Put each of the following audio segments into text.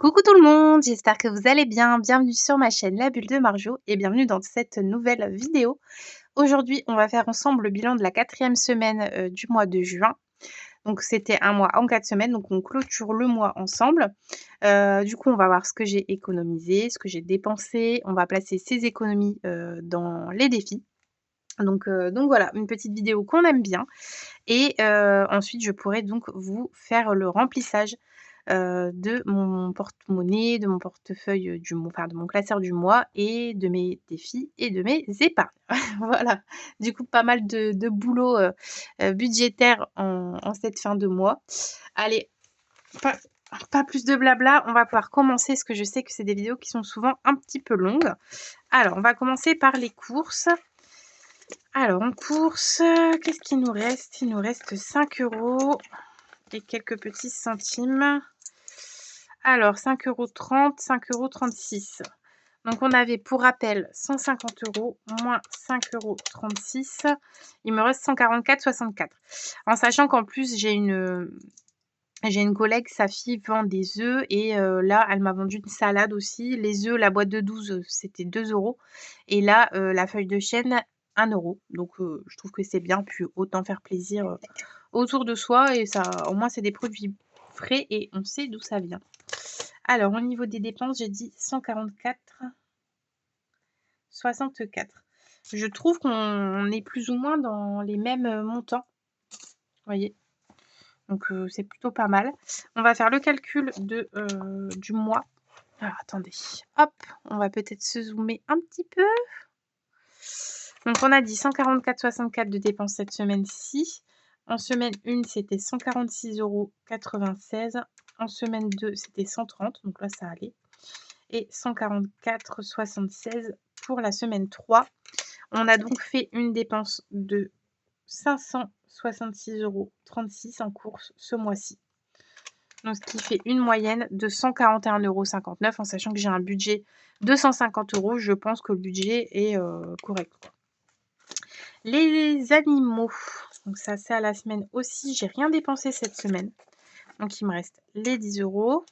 Coucou tout le monde, j'espère que vous allez bien. Bienvenue sur ma chaîne La Bulle de Marjo et bienvenue dans cette nouvelle vidéo. Aujourd'hui, on va faire ensemble le bilan de la 4e semaine du mois de juin. Donc c'était un mois en 4 semaines, donc on clôture le mois ensemble. Du coup, on va voir ce que j'ai économisé, ce que j'ai dépensé. On va placer ces économies dans les défis. Donc voilà, une petite vidéo qu'on aime bien. Et ensuite, je pourrai donc vous faire le remplissage de mon porte-monnaie, de mon portefeuille du mois, enfin de mon classeur du mois et de mes défis et de mes épargnes. Voilà, du coup pas mal de boulot, budgétaire en cette fin de mois. Allez, pas pas plus de blabla, on va pouvoir commencer parce que je sais que c'est des vidéos qui sont souvent un petit peu longues. Alors, on va commencer par les courses. Alors en courses, qu'est-ce qu'il nous reste? Il nous reste 5 € et quelques petits centimes. Alors 5,30 €, 5,36 €. Donc on avait pour rappel 150 € moins 5,36 €. Il me reste 144,64 €. En sachant qu'en plus j'ai une collègue, sa fille vend des œufs et là elle m'a vendu une salade aussi. Les œufs, la boîte de 12, c'était 2 € et là, la feuille de chêne 1 €. Donc je trouve que c'est bien, puis autant faire plaisir, autour de soi et ça au moins c'est des produits frais et on sait d'où ça vient. Alors au niveau des dépenses, j'ai dit 144,64 €. Je trouve qu'on est plus ou moins dans les mêmes montants, vous voyez? Donc c'est plutôt pas mal. On va faire le calcul du mois. Alors attendez, hop, on va peut-être se zoomer un petit peu. Donc on a dit 144,64 € de dépenses cette semaine-ci. En semaine 1, c'était 146,96 €. En semaine 2, c'était 130 €, donc là ça allait. Et 144,76 € pour la semaine 3. On a donc fait une dépense de 566,36 € en courses ce mois-ci. Donc ce qui fait une moyenne de 141,59 € en sachant que j'ai un budget de 150 €. Je pense que le budget est correct, quoi. Les animaux, donc ça c'est à la semaine aussi. J'ai rien dépensé cette semaine. Donc il me reste les 10 €.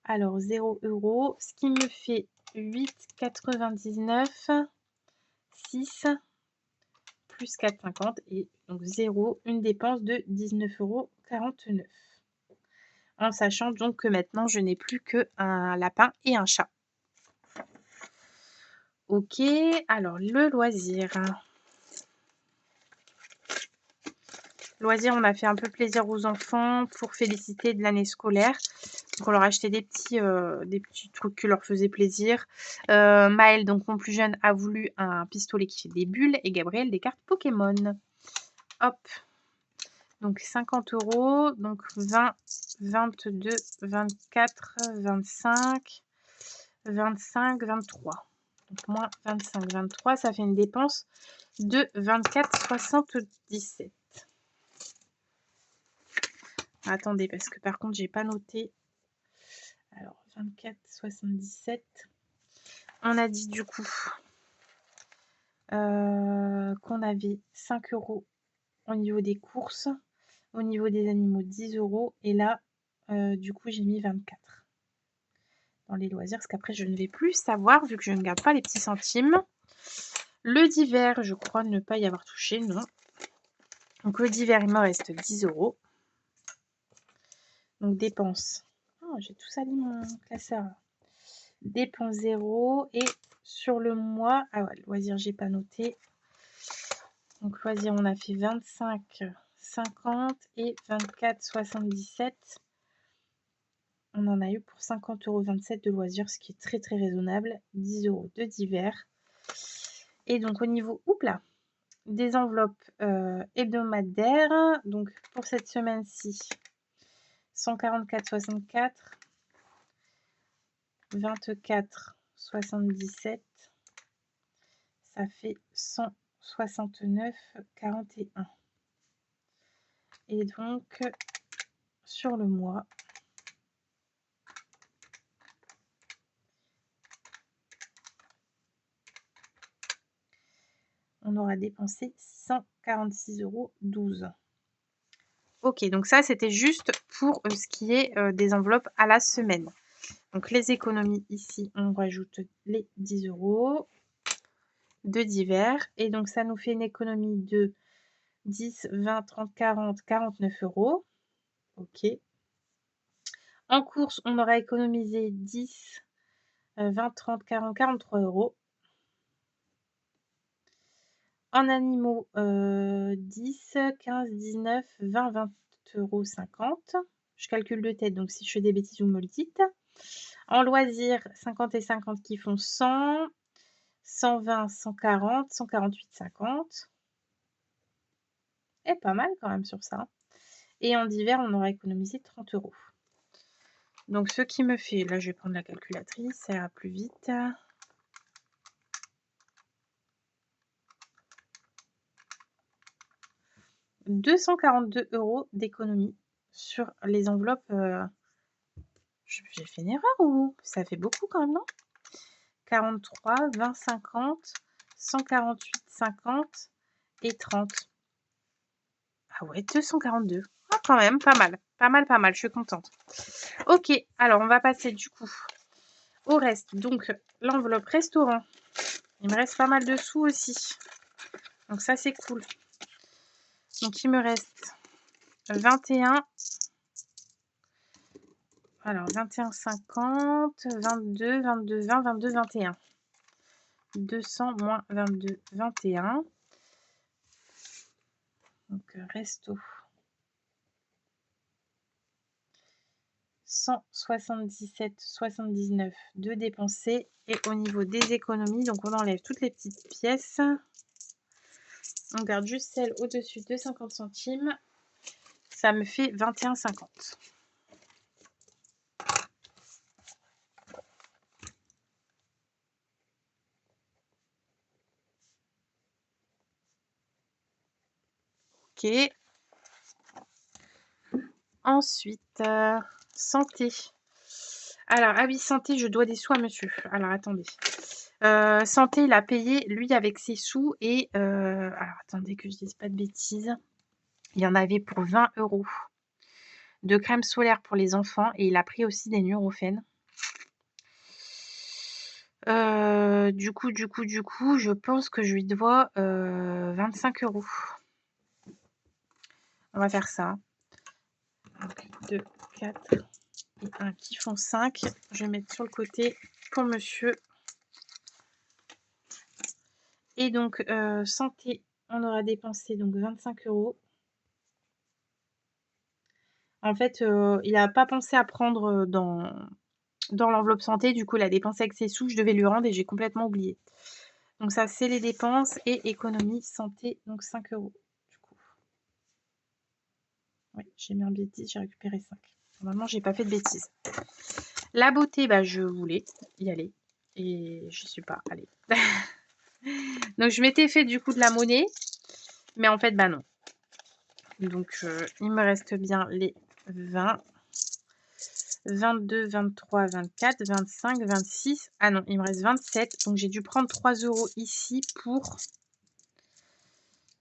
Alors 0 €, ce qui me fait 8,99, 6 plus 4,50 et donc 0, une dépense de 19,49 €. En sachant donc que maintenant je n'ai plus qu'un lapin et un chat. Ok, alors le loisir. Loisir, on a fait un peu plaisir aux enfants pour féliciter de l'année scolaire. Donc on leur a acheté des petits trucs qui leur faisaient plaisir. Maëlle, donc mon plus jeune, a voulu un pistolet qui fait des bulles et Gabriel des cartes Pokémon. Hop. Donc 50 €, donc 20, 22, 24, 25, 25, 23. Donc moins 25, 23, ça fait une dépense de 24,77. Attendez, parce que par contre, j'ai pas noté. Alors, 24,77. On a dit du coup qu'on avait 5 € au niveau des courses, au niveau des animaux 10 € et là, du coup, j'ai mis 24 dans les loisirs parce qu'après, je ne vais plus savoir vu que je ne garde pas les petits centimes. Le divers, je crois ne pas y avoir touché, non. Donc le divers, il me reste 10 €. Donc dépenses. Oh, j'ai tout sali mon classeur. Dépenses 0 et sur le mois, ah ouais, loisir, j'ai pas noté. Donc loisir, on a fait 25, 50 et 24,77. On en a eu pour 50,27 € de loisirs, ce qui est très très raisonnable. 10 € de divers. Et donc au niveau, là, des enveloppes hebdomadaires. Donc pour cette semaine-ci, 144,64, 24,77, ça fait 169,41. Et donc sur le mois, on aura dépensé 646,12 €. OK, donc ça, c'était juste pour, ce qui est, des enveloppes à la semaine. Donc les économies ici, on rajoute les 10 € de divers et donc ça nous fait une économie de 10, 20, 30, 40, 49 €. OK. En courses, on aura économisé 10, 20, 30, 40, 43 €. En animaux, 10, 15, 19, 20, 20,50 €. Je calcule de tête, donc si je fais des bêtises, vous me le dites. En loisirs, 50 et 50 qui font 100, 120, 140, 148, 50. Et pas mal quand même sur ça. Et en divers, on aura économisé 30 €. Donc ce qui me fait, là je vais prendre la calculatrice, ça ira plus vite. 242 € d'économie sur les enveloppes. J'ai fait une erreur ou ça fait beaucoup quand même, non? 43, 20, 50, 148, 50 et 30. Ah ouais, 242. Ah quand même, pas mal. Pas mal, pas mal, je suis contente. OK, alors on va passer du coup au reste. Donc l'enveloppe restaurant. Il me reste pas mal de sous aussi. Donc ça, c'est cool. Donc il me reste 21. Alors 21,50, 22, 22, 20, 22, 21. 200 moins 22, 21. Donc resto. 177,79 de dépensés. Et au niveau des économies, donc on enlève toutes les petites pièces. On garde juste celle au-dessus de 50 centimes. Ça me fait 21,50. OK. Ensuite, santé. Alors, ah oui, santé, je dois des sous à monsieur. Alors, attendez. Santé, il a payé, lui, avec ses sous. Et, alors, attendez que je dise pas de bêtises. Il y en avait pour 20 € de crème solaire pour les enfants. Et il a pris aussi des Nurofen. Du coup, je pense que je lui dois 25 €. On va faire ça. 2, 4 et 1 qui font 5. Je vais mettre sur le côté pour monsieur. Et donc, santé, on aura dépensé donc 25 €. En fait, il n'a pas pensé à prendre dans l'enveloppe santé. Du coup, il a dépensé avec ses sous. Je devais lui rendre et j'ai complètement oublié. Donc ça, c'est les dépenses et économie santé, donc 5 € du coup. Oui, j'ai mis un bêtise, j'ai récupéré 5. Normalement, j'ai pas fait de bêtises. La beauté, bah, je voulais y aller et je suis pas allée. Donc je m'étais fait du coup de la monnaie, mais en fait, bah non. Donc il me reste bien les 20, 22, 23, 24, 25, 26. Ah non, il me reste 27. Donc j'ai dû prendre 3 € ici pour...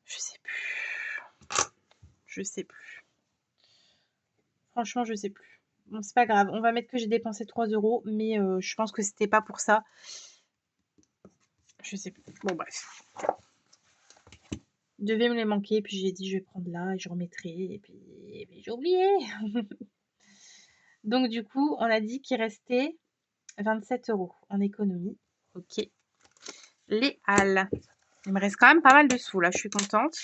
Je sais plus. Je sais plus. Franchement, je sais plus. Bon, c'est pas grave. On va mettre que j'ai dépensé 3 €, mais je pense que c'était pas pour ça. Je sais plus. Bon, bref. Devait me les manquer, puis j'ai dit je vais prendre là et je remettrai, et puis j'ai oublié. Donc du coup, on a dit qu'il restait 27 € en économie. OK. Les halles. Il me reste quand même pas mal de sous là, je suis contente.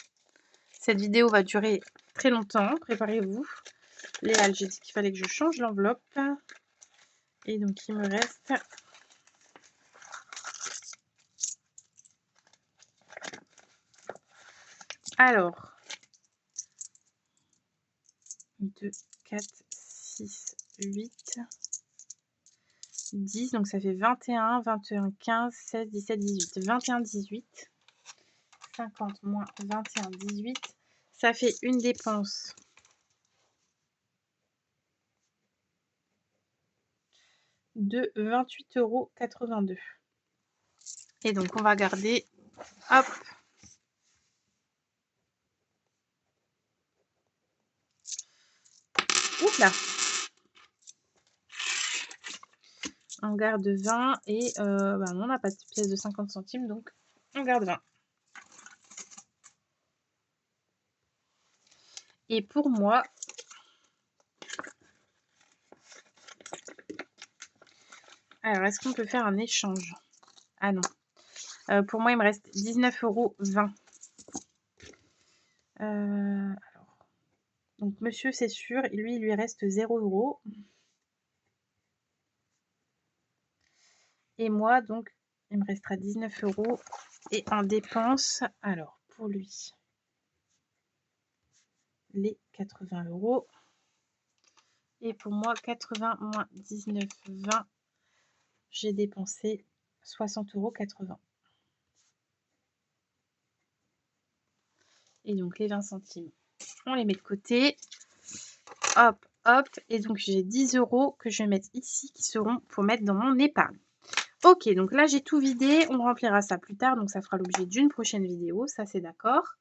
Cette vidéo va durer très longtemps, préparez-vous. Les halles, j'ai dit qu'il fallait que je change l'enveloppe. Et donc il me reste... Alors, 2, 4, 6, 8, 10, donc ça fait 21, 21, 15, 16, 17, 18. 21, 18. 50 moins 21, 18. Ça fait une dépense de 28,82 €. Et donc, on va garder, hop, Hop là. On garde 20 et bah non, on n'a pas de pièce de 50 centimes, donc on garde 20. Et pour moi, alors est-ce qu'on peut faire un échange? Ah non. Pour moi, il me reste 19,20 €. Alors, donc monsieur, c'est sûr, lui, il lui reste 0 €. Et moi, donc, il me restera 19 € et en dépenses, alors, pour lui, les 80 €. Et pour moi, 80 moins 19, 20, j'ai dépensé 60,80 €. Et donc, les 20 centimes, on les met de côté. Hop, hop. Et donc, j'ai 10 € que je vais mettre ici qui seront pour mettre dans mon épargne. Ok, donc là, j'ai tout vidé. On remplira ça plus tard. Donc, ça fera l'objet d'une prochaine vidéo. Ça, c'est d'accord.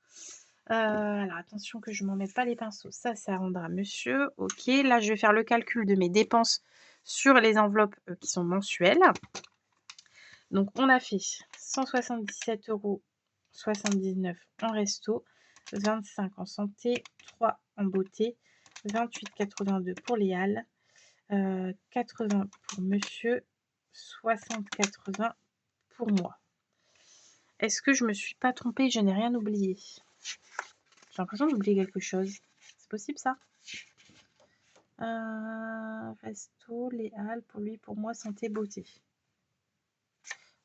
Alors, attention que je ne m'en mette pas les pinceaux. Ça rendra monsieur. Ok, là, je vais faire le calcul de mes dépenses sur les enveloppes qui sont mensuelles. Donc, on a fait 177,79 € en resto, 25 en santé, 3 en beauté, 28,82 € pour Léal, 80 pour monsieur, 60,80 € pour moi. Est-ce que je me suis pas trompée? Je n'ai rien oublié. J'ai l'impression d'oublier quelque chose. C'est possible ça? Resto, Léal, pour lui, pour moi, santé, beauté.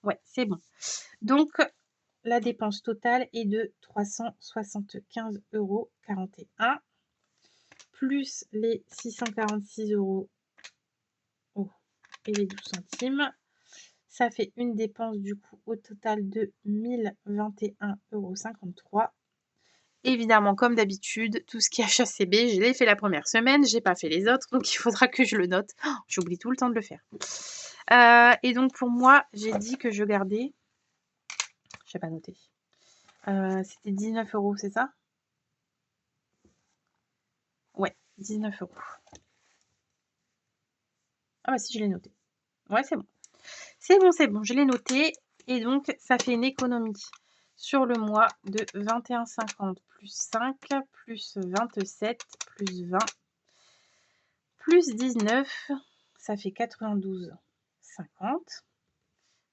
Ouais, c'est bon. Donc, la dépense totale est de 375,41 € plus les 646 € et les 12 centimes. Ça fait une dépense du coup au total de 1021,53 €. Évidemment, comme d'habitude, tout ce qui est HACB, je l'ai fait la première semaine, j'ai pas fait les autres, donc il faudra que je le note. Oh, j'oublie tout le temps de le faire. Et donc pour moi, j'ai dit que je gardais... Je n'ai pas noté. C'était 19 €, c'est ça? Ouais, 19 €. Ah bah si, je l'ai noté. Ouais, c'est bon. C'est bon, je l'ai noté. Et donc, ça fait une économie sur le mois de 21,50 plus 5, plus 27, plus 20, plus 19, ça fait 92,50.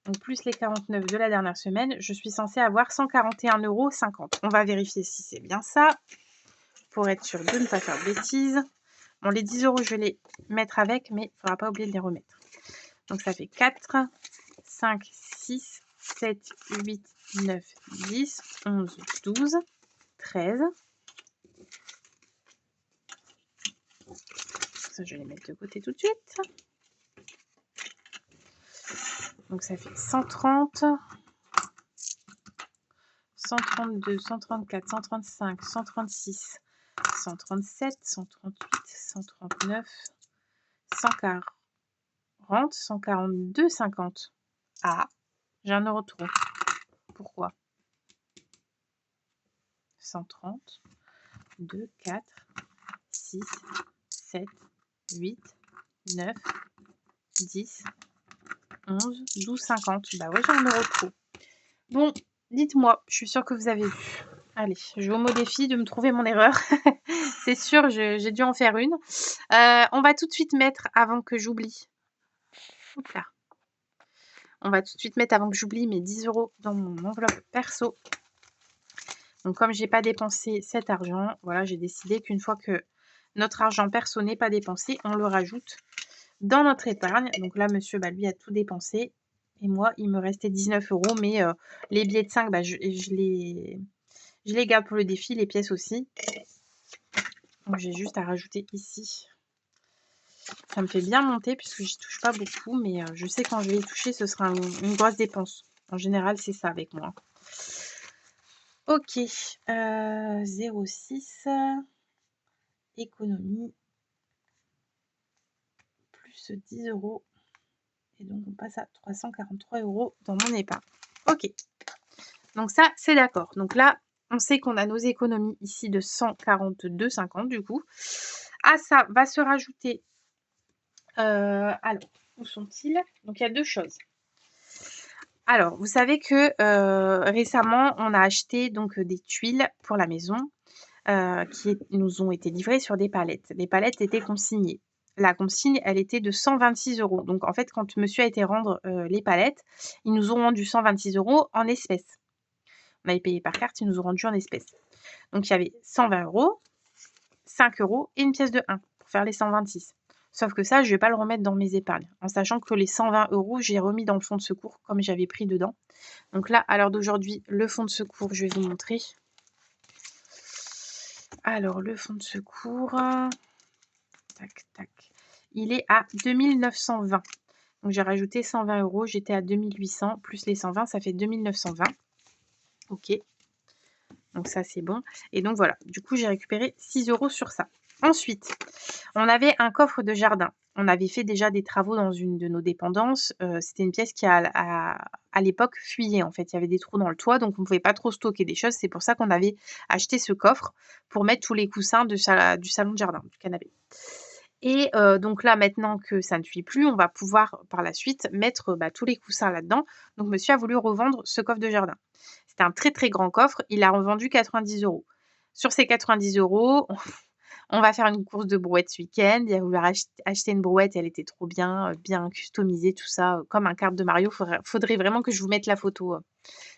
Donc, plus les 49 de la dernière semaine, je suis censée avoir 141,50 €. On va vérifier si c'est bien ça, pour être sûr de ne pas faire de bêtises. Bon, les 10 €, je vais les mettre avec, mais il ne faudra pas oublier de les remettre. Donc, ça fait 4, 5, 6, 7, 8, 9, 10, 11, 12, 13. Ça, je vais les mettre de côté tout de suite. Donc, ça fait 130, 132, 134, 135, 136, 137, 138, 139, 140, 142, 50. Ah, j'ai un euro de trop. Pourquoi? 130, 2, 4, 6, 7, 8, 9, 10, 11, 12, 50. Bah ouais, j'ai un euro de trop. Bon, dites-moi, je suis sûre que vous avez vu. Allez, je vous mets au défi de me trouver mon erreur. C'est sûr, j'ai dû en faire une. On va tout de suite mettre, avant que j'oublie. Oups là. On va tout de suite mettre, avant que j'oublie, mes 10 € dans mon enveloppe perso. Donc, comme j'ai pas dépensé cet argent, voilà, j'ai décidé qu'une fois que notre argent perso n'est pas dépensé, on le rajoute dans notre épargne. Donc là, monsieur, bah, lui a tout dépensé. Et moi, il me restait 19 €. Mais les billets de 5, bah, je les garde pour le défi, les pièces aussi. Donc j'ai juste à rajouter ici. Ça me fait bien monter puisque j'y touche pas beaucoup. Mais je sais quand je vais y toucher, ce sera une grosse dépense. En général, c'est ça avec moi. Ok. 0,6. Économie. Plus 10 €. Et donc, on passe à 343 € dans mon épargne. Ok. Donc ça, c'est d'accord. Donc là, on sait qu'on a nos économies ici de 142,50 du coup. À ça va se rajouter, alors, où sont-ils? Donc il y a 2 choses. Alors, vous savez que, récemment, on a acheté donc, des tuiles pour la maison, nous ont été livrées sur des palettes. Les palettes étaient consignées. La consigne, elle était de 126 €. Donc en fait, quand monsieur a été rendre, les palettes, ils nous ont rendu 126 € en espèces. On avait payé par carte, ils nous ont rendu en espèces. Donc il y avait 120 €, 5 € et une pièce de 1 pour faire les 126. Sauf que ça, je vais pas le remettre dans mes épargnes, en sachant que les 120 €, j'ai remis dans le fonds de secours comme j'avais pris dedans. Donc là, à l'heure d'aujourd'hui, le fonds de secours, je vais vous montrer. Alors, le fonds de secours, tac, tac, il est à 2920. Donc j'ai rajouté 120 €, j'étais à 2800, plus les 120, ça fait 2920. OK. Donc ça, c'est bon. Et donc voilà, du coup, j'ai récupéré 6 € sur ça. Ensuite, on avait un coffre de jardin. On avait fait déjà des travaux dans une de nos dépendances. C'était une pièce qui à l'époque fuyait en fait. Il y avait des trous dans le toit, donc on ne pouvait pas trop stocker des choses. C'est pour ça qu'on avait acheté ce coffre pour mettre tous les coussins du salon de jardin, du canapé. Et donc là, maintenant que ça ne fuit plus, on va pouvoir par la suite mettre tous les coussins là-dedans. Donc monsieur a voulu revendre ce coffre de jardin. C'était un très très grand coffre. Il a revendu 90 €. Sur ces 90 €, on va faire une course de brouette ce week-end. Il a voulu acheter une brouette, elle était trop bien, bien customisée, tout ça, comme un kart de Mario. Faudrait vraiment que je vous mette la photo.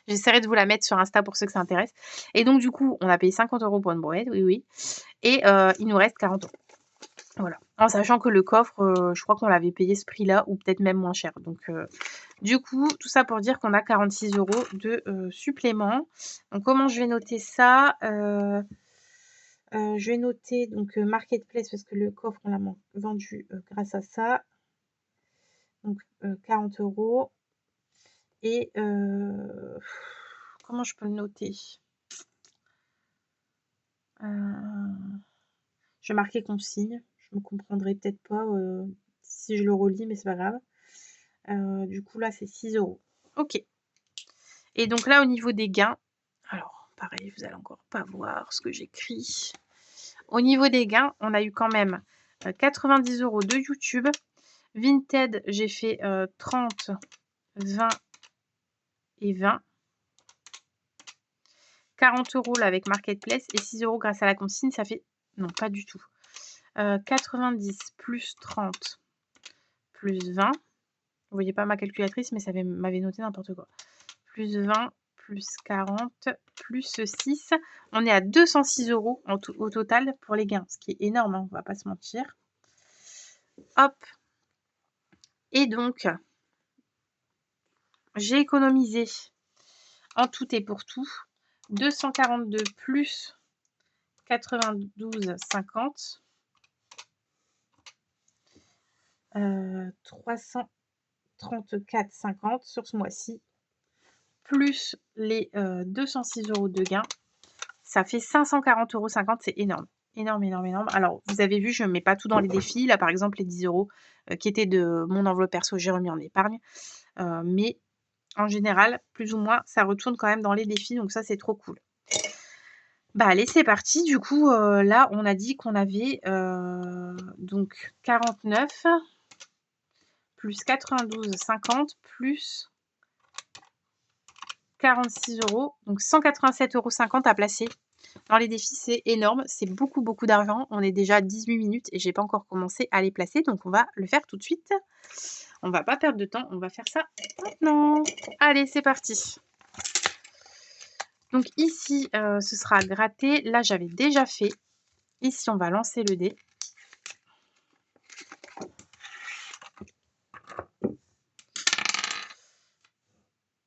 J'essaierai de vous la mettre sur Insta pour ceux que ça intéresse. Et donc du coup, on a payé 50 € pour une brouette, oui, oui. Et il nous reste 40 €. Voilà. En sachant que le coffre, je crois qu'on l'avait payé ce prix-là ou peut-être même moins cher. Donc du coup, tout ça pour dire qu'on a 46 € de supplément. Donc comment je vais noter ça? Je vais noter donc Marketplace parce que le coffre, on l'a vendu grâce à ça. Donc 40 €. Et comment je peux le noter? Je vais marquer consigne. Je me comprendrai peut-être pas si je le relis, mais c'est pas grave. Du coup, là, c'est 6 €. OK. Et donc là, au niveau des gains, alors pareil, vous allez encore pas voir ce que j'écris. Au niveau des gains, on a eu quand même 90 € de YouTube. Vinted, j'ai fait 30, 20 et 20. 40 € là avec Marketplace et 6 € grâce à la consigne, ça fait... Non, pas du tout. 90 plus 30 plus 20. Vous voyez pas ma calculatrice, mais ça m'avait noté n'importe quoi. Plus 20 plus 40 plus 6. On est à 206 € au total pour les gains, ce qui est énorme, hein, on va pas se mentir. Hop. Et donc, j'ai économisé en tout et pour tout 242 plus 92,50. 334,50 sur ce mois-ci, plus les 206 € de gains, ça fait 540,50 €. C'est énorme. Énorme, énorme, énorme. Alors, vous avez vu, je ne mets pas tout dans les défis. Là, par exemple, les 10 € qui étaient de mon enveloppe perso, j'ai remis en épargne. Mais en général, plus ou moins, ça retourne quand même dans les défis. Donc ça, c'est trop cool. Bah allez, c'est parti. Du coup, là, on a dit qu'on avait donc 49 plus 92,50 plus 46 €. Donc 187,50 € à placer. Dans les défis, c'est énorme. C'est beaucoup, beaucoup d'argent. On est déjà à 18 minutes et j'ai pas encore commencé à les placer. Donc on va le faire tout de suite. On va pas perdre de temps. On va faire ça maintenant. Allez, c'est parti. Donc ici, ce sera gratté. Là, j'avais déjà fait. Ici, on va lancer le dé.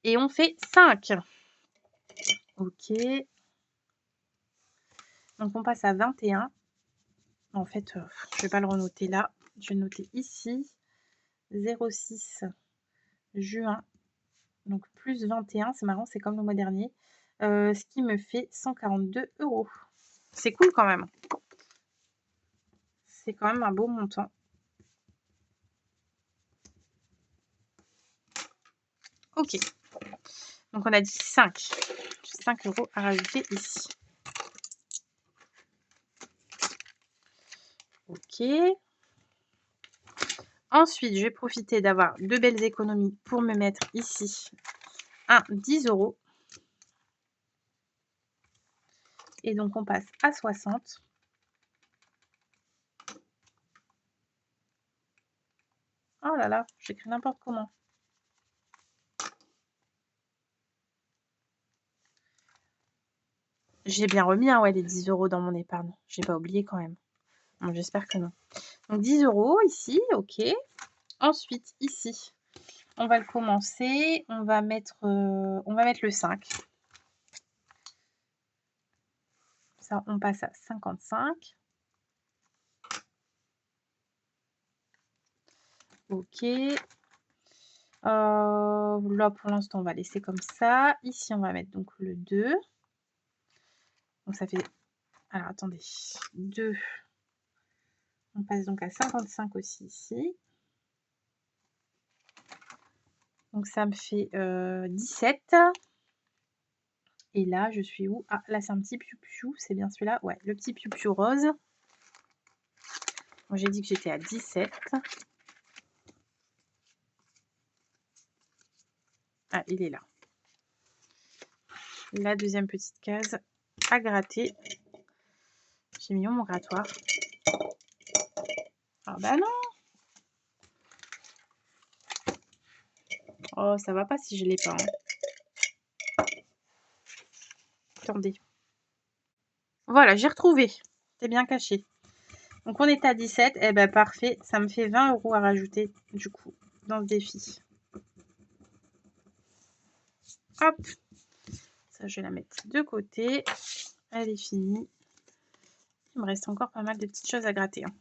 Et on fait 5. Ok. Donc on passe à 21. En fait, je vais pas le renoter là. Je vais le noter ici. 06 juin. Donc plus 21. C'est marrant, c'est comme le mois dernier. Ce qui me fait 142 €. C'est cool quand même. C'est quand même un beau montant. Ok. Donc on a dit 5. 5 € à rajouter ici. Ok. OK. Ensuite, je vais profiter d'avoir de belles économies pour me mettre ici un 10 €. Et donc, on passe à 60. Oh là là, j'écris n'importe comment. J'ai bien remis, hein, ouais, les 10 € dans mon épargne. J'ai pas oublié quand même. Bon, j'espère que non. Donc 10 € ici, OK. Ensuite, ici, on va le commencer. On va mettre le 5. Ça, on passe à 55. OK. Là, pour l'instant, on va laisser comme ça. Ici, on va mettre donc le 2. Donc ça fait... Alors, attendez. 2. On passe donc à 55 aussi ici. Donc ça me fait 17. Et là, je suis où? Ah, là, c'est un petit piou-piou. C'est bien celui-là? Ouais, le petit piou-piou rose. Bon, j'ai dit que j'étais à 17. Ah, il est là. La deuxième petite case à gratter. J'ai mis où mon grattoir? Ah bah non! Oh, ça va pas si je l'ai pas, hein. Attendez. Voilà, j'ai retrouvé. C'est bien caché. Donc on est à 17. Eh ben parfait. Ça me fait 20 € à rajouter du coup dans ce défi. Hop. Ça, je vais la mettre de côté. Elle est finie. Il me reste encore pas mal de petites choses à gratter, hein.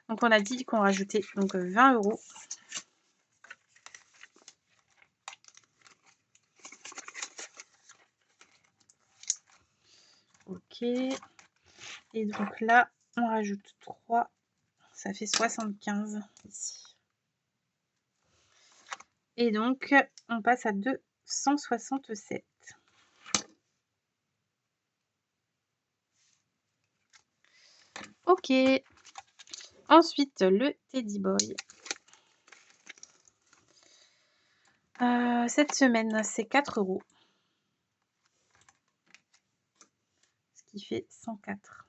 Donc on a dit qu'on rajoutait donc 20 €. OK. Et donc là, on rajoute 3. Ça fait 75 ici. Et donc, on passe à 267. OK. Ensuite, le Teddy Boy. Cette semaine, c'est 4 €. Ce qui fait 104.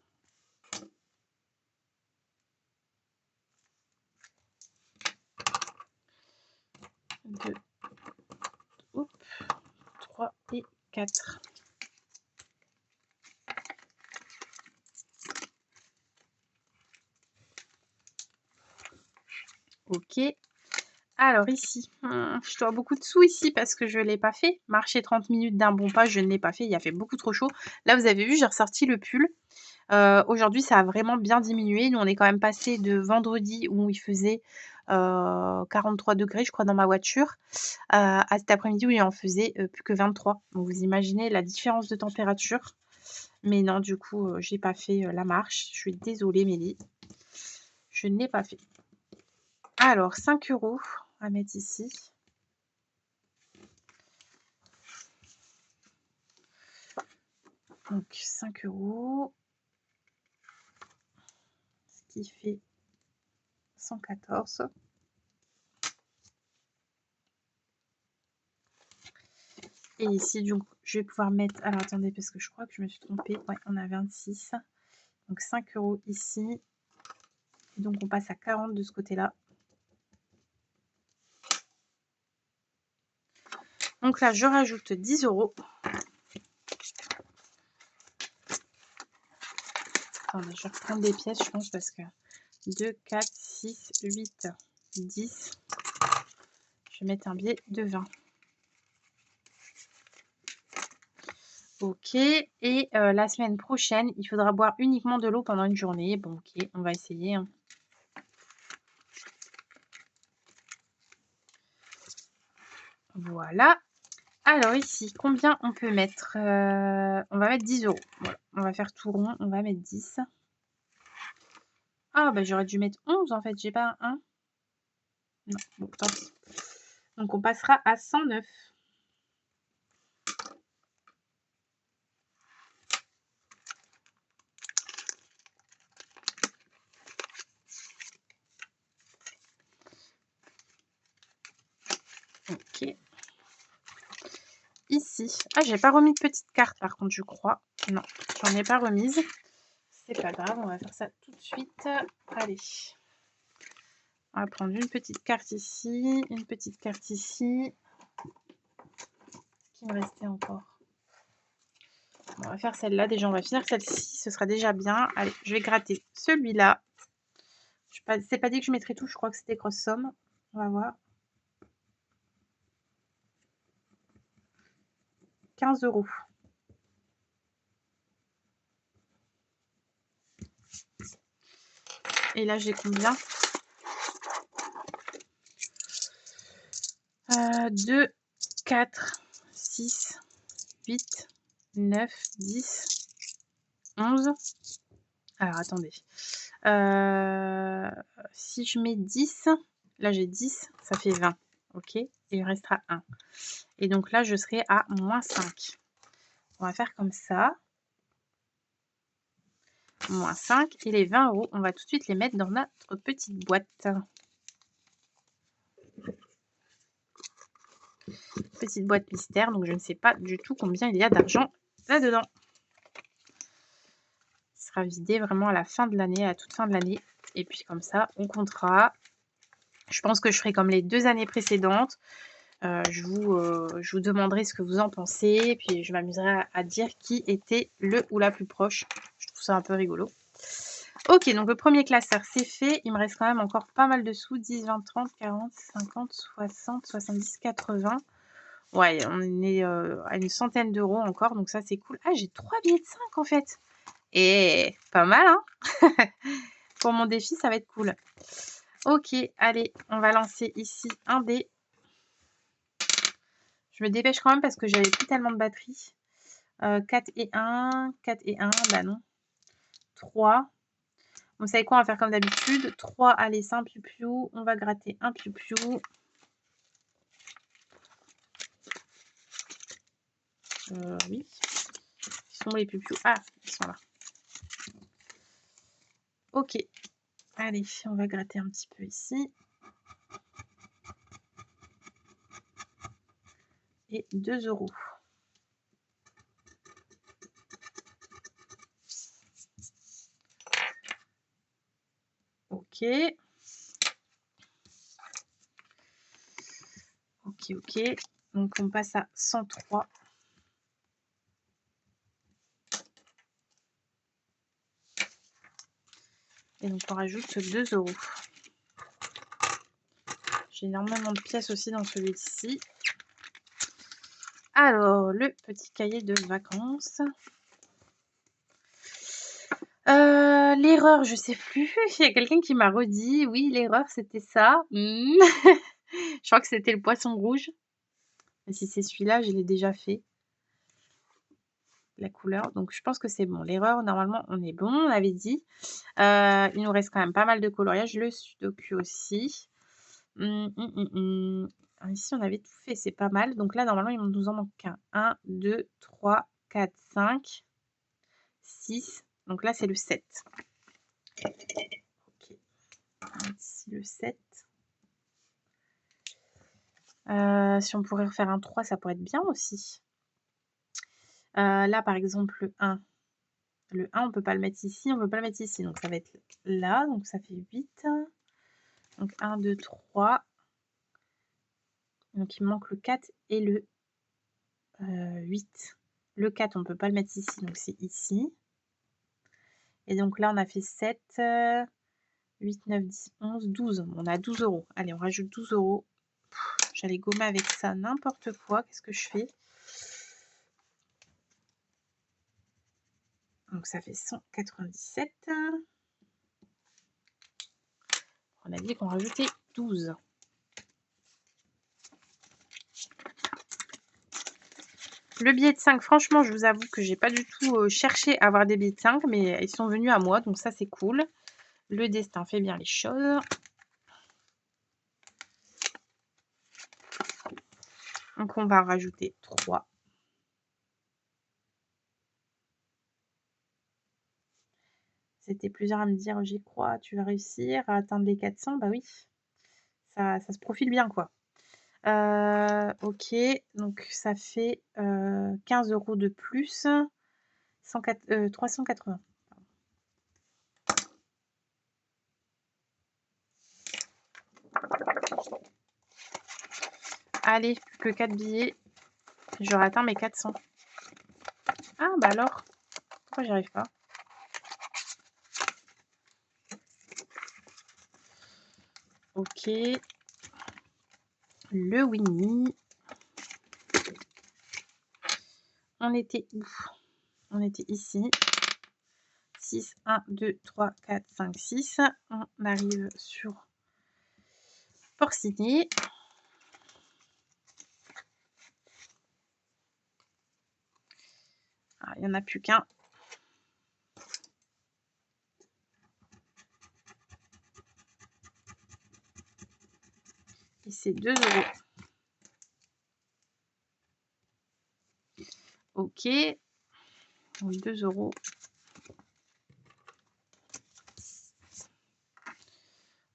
Deux, 3 et 4. OK. Alors ici, je dois beaucoup de sous ici parce que je ne l'ai pas fait. Marcher 30 minutes d'un bon pas, je ne l'ai pas fait. Il a fait beaucoup trop chaud. Là, vous avez vu, j'ai ressorti le pull. Aujourd'hui, ça a vraiment bien diminué. Nous, on est quand même passé de vendredi où il faisait 43 degrés, je crois, dans ma voiture, à cet après-midi où il en faisait plus que 23. Donc, vous imaginez la différence de température. Mais non, du coup, j'ai pas fait la marche. Je suis désolée, Mélie. Je ne l'ai pas fait. Alors, 5 € à mettre ici. Donc, 5 €. Ce qui fait 114. Et ici, donc, je vais pouvoir mettre... Alors, attendez, parce que je crois que je me suis trompée. Ouais, on a 26. Donc, 5 € ici. Et donc, on passe à 40 de ce côté-là. Donc là, je rajoute 10 €. Attendez, je vais reprendre des pièces, je pense, parce que 2, 4, 6, 8, 10. Je vais mettre un billet de 20. OK. Et la semaine prochaine, il faudra boire uniquement de l'eau pendant une journée. Bon, OK, on va essayer, hein. Voilà. Alors ici, combien on peut mettre? On va mettre 10 €. Voilà, on va faire tout rond, on va mettre 10. Ah, bah j'aurais dû mettre 11 en fait, j'ai pas un 1. Non, bon, tant pis. Donc on passera à 109. OK. Ici. Ah, j'ai pas remis de petite carte par contre, je crois. Non, j'en ai pas remise. C'est pas grave, on va faire ça tout de suite. Allez. On va prendre une petite carte ici, une petite carte ici. Qu'est-ce qui me restait encore? On va faire celle-là. Déjà, on va finir celle-ci. Ce sera déjà bien. Allez, je vais gratter celui-là. C'est pas dit que je mettrai tout. Je crois que c'était grosse somme. On va voir. 15 €. Et là, j'ai combien? 2, 4, 6, 8, 9, 10, 11. Alors, attendez. Si je mets 10, là j'ai 10, ça fait 20. OK? Et il restera 1. Et donc là, je serai à moins 5. On va faire comme ça. Moins 5. Et les 20 €, on va tout de suite les mettre dans notre petite boîte. Petite boîte mystère, donc je ne sais pas du tout combien il y a d'argent là-dedans. Il sera vidé vraiment à la fin de l'année, à la toute fin de l'année. Et puis comme ça, on comptera. Je pense que je ferai comme les 2 années précédentes. Je vous demanderai ce que vous en pensez. Puis je m'amuserai à dire qui était le ou la plus proche. Je trouve ça un peu rigolo. Ok, donc le premier classeur, c'est fait. Il me reste quand même encore pas mal de sous. 10, 20, 30, 40, 50, 60, 70, 80. Ouais, on est à une centaine d'euros encore. Donc ça, c'est cool. Ah, j'ai 3 billets de 5 en fait. Et pas mal, hein. Pour mon défi, ça va être cool. Ok, allez, on va lancer ici un dé. Je me dépêche quand même parce que j'avais plus tellement de batterie. 4 et 1, 4 et 1, bah non. 3. Vous savez quoi, on va faire comme d'habitude. 3, allez, c'est un piou-piou. On va gratter un piou-piou. Oui. Ils sont où les piou-piou? Ah, ils sont là. Ok. Allez, on va gratter un petit peu ici. Et 2 €. Ok. Ok, ok. Donc on passe à 103. Et donc on rajoute 2 €. J'ai énormément de pièces aussi dans celui-ci. Alors, le petit cahier de vacances. L'erreur, je sais plus. Il y a quelqu'un qui m'a redit. Oui, l'erreur, c'était ça. Je crois que c'était le poisson rouge. Mais si c'est celui-là, je l'ai déjà fait. La couleur. Donc, je pense que c'est bon. L'erreur, normalement, on est bon. On avait dit. Il nous reste quand même pas mal de coloriage. Le sudoku aussi. Ici, on avait tout fait. C'est pas mal. Donc là, normalement, il nous en manque qu'un. 1, 2, 3, 4, 5, 6. Donc là, c'est le 7. Ok. Ici, le 7. Si on pourrait refaire un 3, ça pourrait être bien aussi. Là, par exemple, le 1. Le 1, on ne peut pas le mettre ici, on ne peut pas le mettre ici. Donc, ça va être là. Donc, ça fait 8. Donc, 1, 2, 3. Donc, il me manque le 4 et le 8. Le 4, on ne peut pas le mettre ici. Donc, c'est ici. Et donc, là, on a fait 7, 8, 9, 10, 11, 12. On a 12 €. Allez, on rajoute 12 €. J'allais gommer avec ça n'importe quoi. Qu'est-ce que je fais? Donc ça fait 197. On a dit qu'on rajoutait 12. Le billet de 5, franchement, je vous avoue que j'ai pas du tout cherché à avoir des billets de 5, mais ils sont venus à moi, donc ça c'est cool. Le destin fait bien les choses. Donc on va rajouter 3. C'était plusieurs à me dire, j'y crois, tu vas réussir à atteindre les 400. Bah oui, ça se profile bien quoi. OK, donc ça fait 15 € de plus, 380. Allez, plus que 4 billets, j'aurai atteint mes 400. Ah bah alors, pourquoi j'y arrive pas? OK, le Winnie. On était où? On était ici. 6, 1, 2, 3, 4, 5, 6. On arrive sur Porcini. Ah, il n'y en a plus qu'un. Et c'est 2 €. OK. Donc 2 €.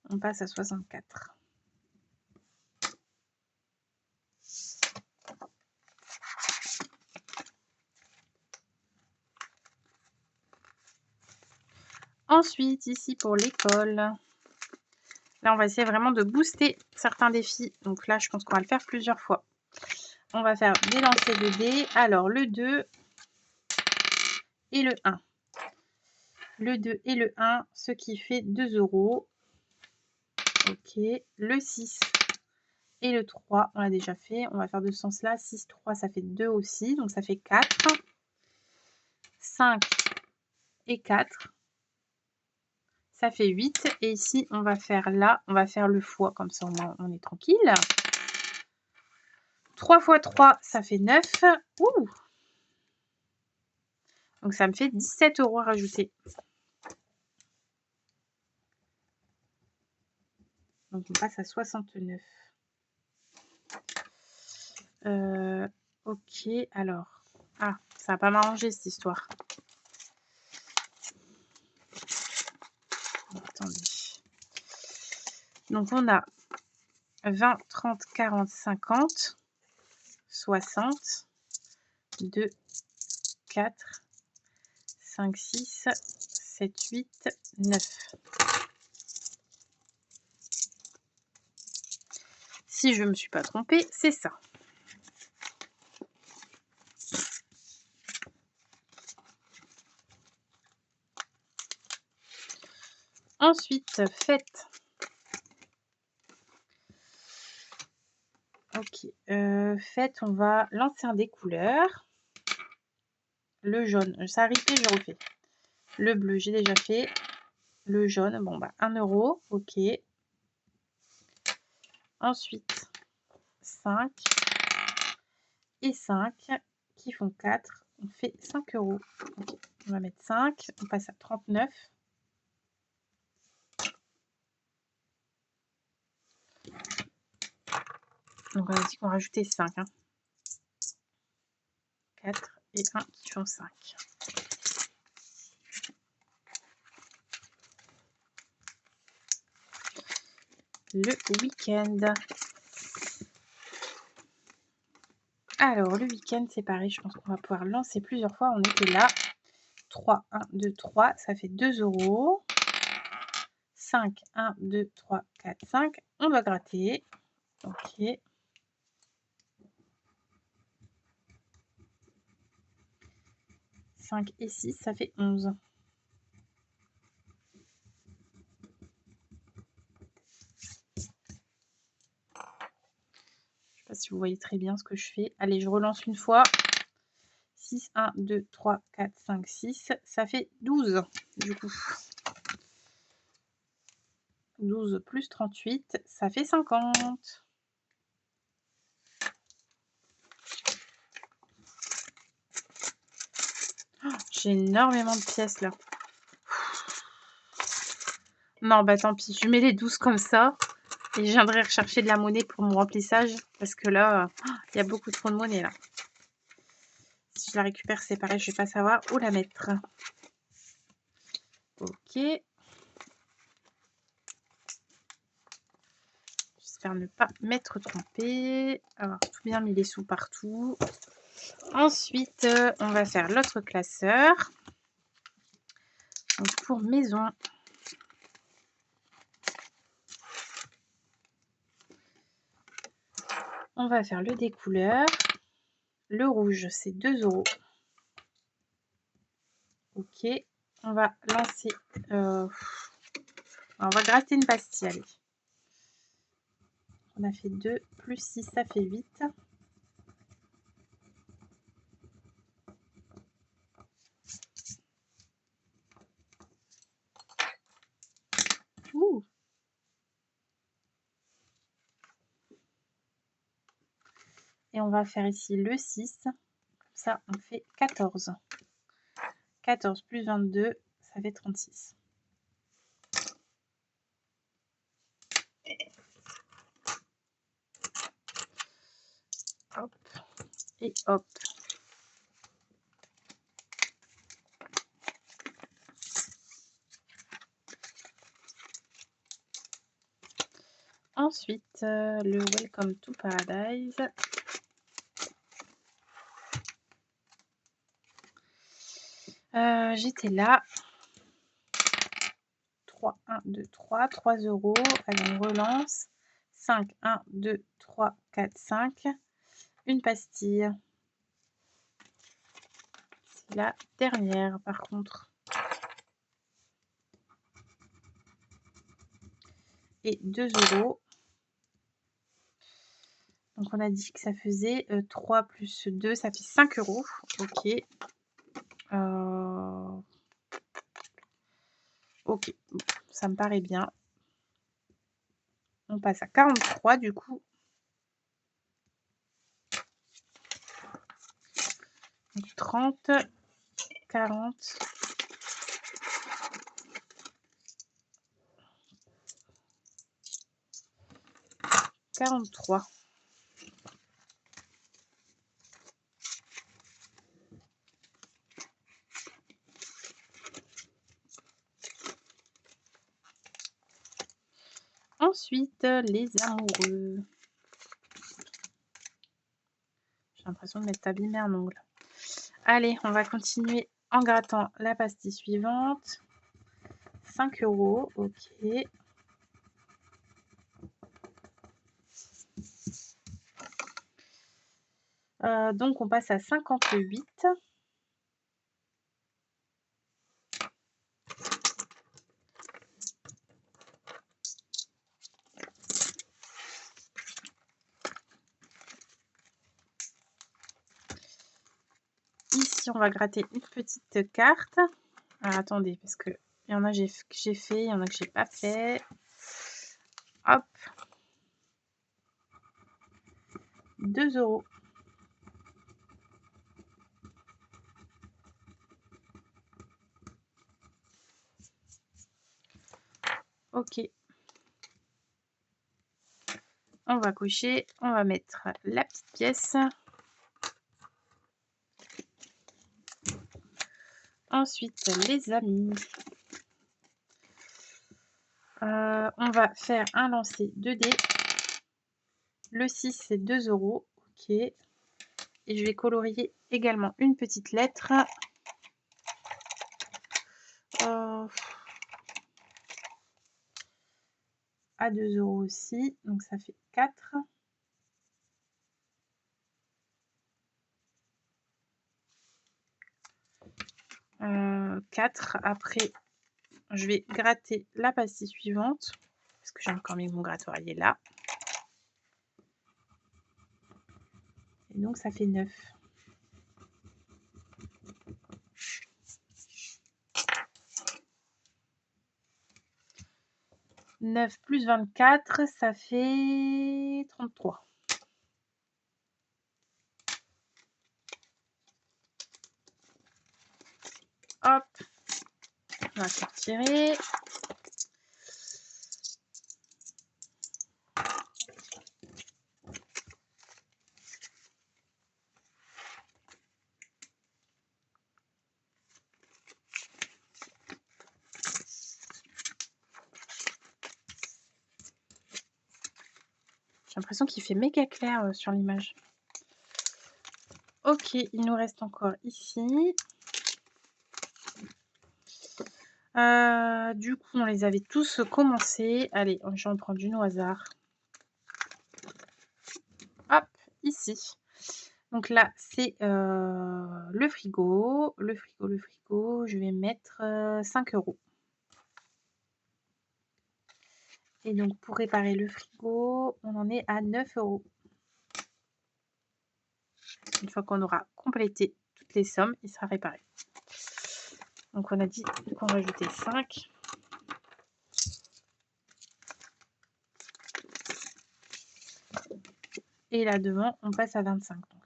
On passe à 64. Ensuite, ici pour l'école. Là, on va essayer vraiment de booster certains défis. Donc là, je pense qu'on va le faire plusieurs fois. On va faire des lancers de dés. Alors, le 2 et le 1. Le 2 et le 1, ce qui fait 2 €. OK. Le 6 et le 3, on l'a déjà fait. On va faire de ce sens-là. 6, 3, ça fait 2 aussi. Donc, ça fait 4. 5 et 4. Ça fait 8. Et ici, on va faire là, on va faire le fois. Comme ça, on est tranquille. 3 fois 3, ça fait 9. Ouh! Donc, ça me fait 17 € à rajouter. Donc, on passe à 69. OK, alors. Ah, ça va pas m'arranger cette histoire. Attendez. Donc, on a 20, 30, 40, 50, 60, 2, 4, 5, 6, 7, 8, 9. Si je ne me suis pas trompée, c'est ça. Ensuite, fête. OK. Fête, on va lancer un des couleurs. Le jaune, ça a ripé, je refais. Le bleu, j'ai déjà fait. Le jaune, bon bah 1 €. OK. Ensuite, 5 et 5 qui font 4. On fait 5 €. Okay. On va mettre 5. On passe à 39. Donc on a dit qu'on rajoutait 5. Hein. 4 et 1 qui font 5. Le week-end. Alors, le week-end, c'est pareil. Je pense qu'on va pouvoir lancer plusieurs fois. On était là. 3, 1, 2, 3. Ça fait 2 €. 5, 1, 2, 3, 4, 5. On doit gratter. OK. 5 et 6, ça fait 11. Je sais pas si vous voyez très bien ce que je fais. Allez, je relance une fois. 6, 1, 2, 3, 4, 5, 6. Ça fait 12 du coup. 12 plus 38, ça fait 50. Oh, j'ai énormément de pièces là. Non, bah tant pis, je mets les 12 comme ça. Et je viendrai rechercher de la monnaie pour mon remplissage. Parce que là, il y a beaucoup trop de monnaie là. Si je la récupère, c'est pareil, je vais pas savoir où la mettre. Ok. J'espère j'espère ne pas m'être trompée. Avoir tout bien mis les sous partout. Ensuite, on va faire l'autre classeur. Donc pour maison. On va faire le découleur. Le rouge, c'est 2 €. Ok. On va lancer... on va gratter une pastille, allez. On a fait 2 plus 6, ça fait 8. Ouh. Et on va faire ici le 6. Comme ça, on fait 14. 14 plus 22, ça fait 36. Hop. Et hop. Ensuite, le Welcome to Paradise. J'étais là. 3, 1, 2, 3. 3 €. Allez, on relance. 5, 1, 2, 3, 4, 5. Une pastille. C'est la dernière, par contre. Et 2 €. Donc, on a dit que ça faisait 3 plus 2, ça fait 5 €. Ok. Ok, ça me paraît bien. On passe à 43 du coup. Donc 30, 40, 43. Ensuite, les amoureux. J'ai l'impression de m'être abîmée un ongle. Allez, on va continuer en grattant la pastille suivante. 5 €, ok. Donc, on passe à 58. Ici, on va gratter une petite carte. Alors, attendez, parce que il y en a que j'ai fait, il y en a que j'ai pas fait. Hop. 2 €. Ok. On va cocher, on va mettre la petite pièce. Ensuite, les amis. On va faire un lancer 2 dés. Le 6, c'est 2 €. Ok. Et je vais colorier également une petite lettre. À 2 € aussi. Donc, ça fait 4. Euh, 4. Après, je vais gratter la pastille suivante. Parce que j'ai encore mis mon grattoirier là. Et donc, ça fait 9. 9 plus 24, ça fait 33. Hop, on va se retirer. J'ai l'impression qu'il fait méga clair sur l'image. Ok, il nous reste encore ici. Du coup, on les avait tous commencés. Allez, j'en prends une au hasard. Hop, ici. Donc là, c'est le frigo. Le frigo. Je vais mettre 5 €. Et donc, pour réparer le frigo, on en est à 9 €. Une fois qu'on aura complété toutes les sommes, il sera réparé. Donc, on a dit qu'on rajoutait 5. Et là devant, on passe à 25. Donc.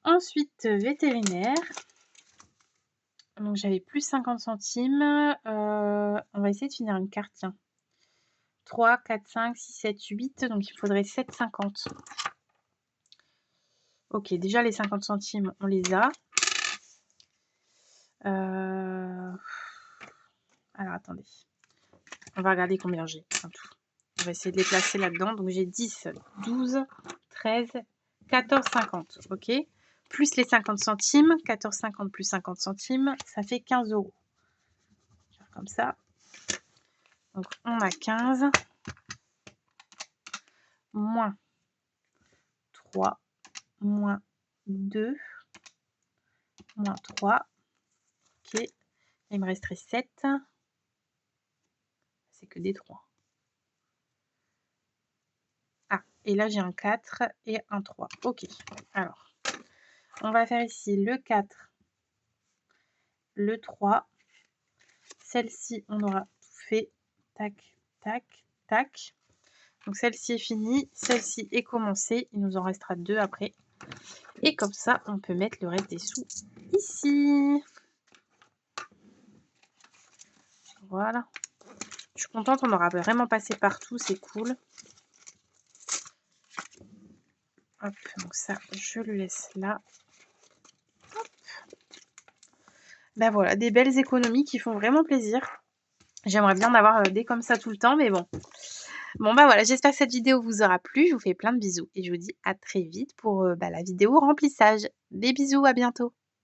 Ensuite, vétérinaire. Donc j'avais plus 50 centimes. On va essayer de finir une carte, tiens. 3, 4, 5, 6, 7, 8. Donc il faudrait 7,50. Ok, déjà les 50 centimes, on les a. Alors attendez. On va regarder combien j'ai en tout. On va essayer de les placer là-dedans. Donc j'ai 10, 12, 13, 14, 50. Ok. Plus les 50 centimes. 14,50 plus 50 centimes. Ça fait 15 €. Je vais faire comme ça. Donc on a 15. Moins 3. Moins 2. Moins 3. Ok. Il me resterait 7. C'est que des 3. Ah, et là j'ai un 4 et un 3. Ok. Alors, on va faire ici le 4, le 3. Celle-ci, on aura tout fait. Tac, tac, tac. Donc celle-ci est finie. Celle-ci est commencée. Il nous en restera 2 après. Et comme ça, on peut mettre le reste des sous ici. Voilà. Je suis contente, on aura vraiment passé partout. C'est cool. Hop, donc ça, je le laisse là. Hop. Ben voilà, des belles économies qui font vraiment plaisir. J'aimerais bien en avoir des comme ça tout le temps, mais bon. Bon bah voilà, j'espère que cette vidéo vous aura plu. Je vous fais plein de bisous et je vous dis à très vite pour la vidéo remplissage. Des bisous, à bientôt.